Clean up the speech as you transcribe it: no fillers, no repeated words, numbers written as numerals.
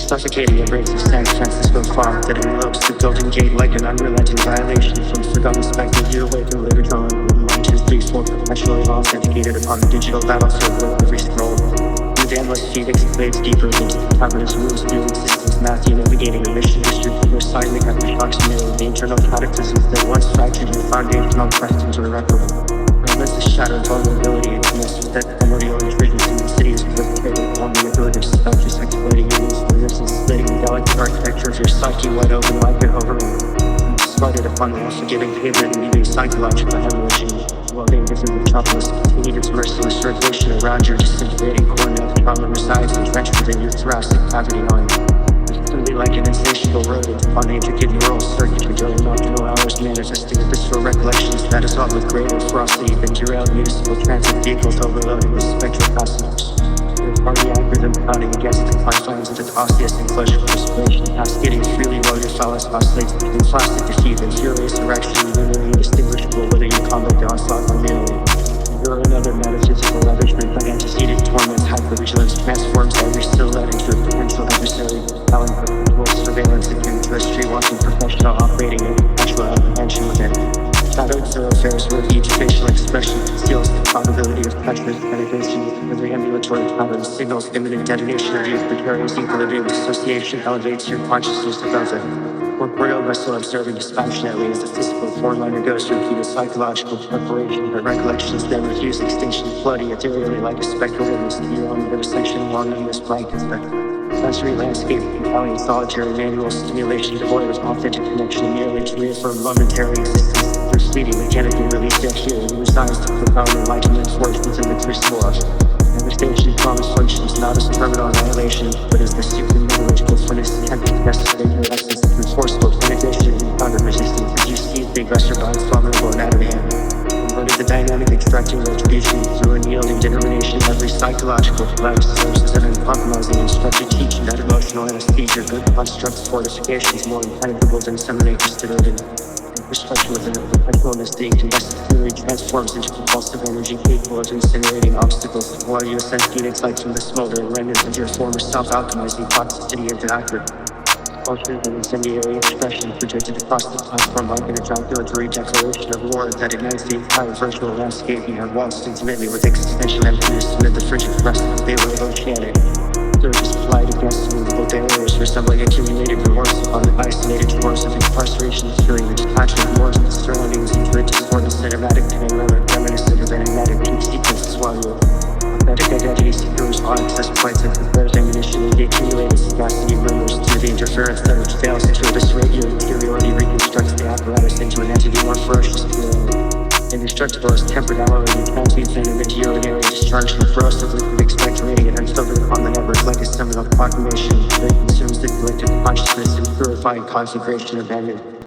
suffocating embrace of San Francisco fog that envelopes the Golden Gate like an unrelenting violation from forgotten spectral you awaken later drawn. 1, 2, 3, 4, perpetually authenticated upon the digital battlefield with every scroll. With endless feet excavates deeper into the cavernous rules of your existence, Matthew navigating a mission history through seismic aftershocks mirror the internal cataclysms that once fractured your foundational questions are irreparable. Amidst the shattered vulnerability and connects with that primordial intrusions in the cities with on the ability to stop just exploiting your needs for this and splitting the delicate architecture of your psyche wide open like an overload. Started upon the unforgiving pavement and leaving psychological hemorrhaging while the invisible metropolis continued its merciless circulation around your disintegrating corner of trauma resides entrenched within your thoracic cavity line. Simply like an insatiable rodent on intricate neural circuitry during nocturnal hours manifesting visceral recollections that assault with greater ferocity than derailed municipal transit vehicles overloaded with spectral passengers. Your cardiac rhythm pounding against the confines of the osseous enclosure perspiration cascading freely while your phallus oscillates between plastic defeat and furious erection, literally indistinguishable whether you combat the onslaught or merely. You're another metaphysical ravishment by antecedent torments, hypervigilance transforms every silhouette into a potential adversary, allowing perpetual surveillance akin to a street-walking professional operating in perpetual apprehension within. Shadowed thoroughfares where each facial expression conceals the probability of treacherous penetration with every ambulatory pattern signals imminent detonation of your precarious equilibrium dissociation elevates your consciousness above the corporeal vessel observing dispassionately as the physical form undergoes repeated psychological preparation, but recollections then refuse extinction, floating ethereally like a spectral witness to your own vivisection along in this blank sensory landscape, compelling solitary manual stimulation devoid of authentic connection merely to reaffirm momentary existence through fleeting mechanically released yet here and resides to profound enlightenment forged within the crucible of devastation promise functions not as terminal annihilation but as the suprametallurgical furnace attempting to necessitate your essence through forceful penetration and counter resistance as you seize the aggressor by its formidable anatomy and converted the dynamic extracting retribution through unyielding determination. Every psychological collapse serves as an uncompromising instructed teaching that emotional anesthesia good constructs fortifications more impenetrable than seminators denoted. Infrastructure within a perpetual misty incandescent theory transforms into propulsive energy capable of incinerating obstacles while you ascend Phoenix lights from the smoldering remnants of your former self-alchemizing toxicity into accurate cultures and incendiary expression projected across the platform like an ejaculatory declaration of war that ignites the entire virtual landscape you have waltzed intimately with existential emptiness amid the frigid crust of the wave oceanic. Surges collide against immovable barriers resembling accumulated remorse upon the isolated shores of incarceration, filling the detachment wars of the surroundings into a discordant cinematic panorama reminiscent of enigmatic peak sequences while your authentic identity secures all access points and prepares ammunition in the accumulated sagacity murmurs to the interference that which fails to eviscerate your inferiority reconstructs the apparatus into an entity more ferocious purely. Indestructible as tempered alloy, you transmute venom into urinary discharge and corrosive liquid expectorating it unfiltered upon the network like a seminal proclamation that consumes the collective consciousness and purifying conflagration abandoned.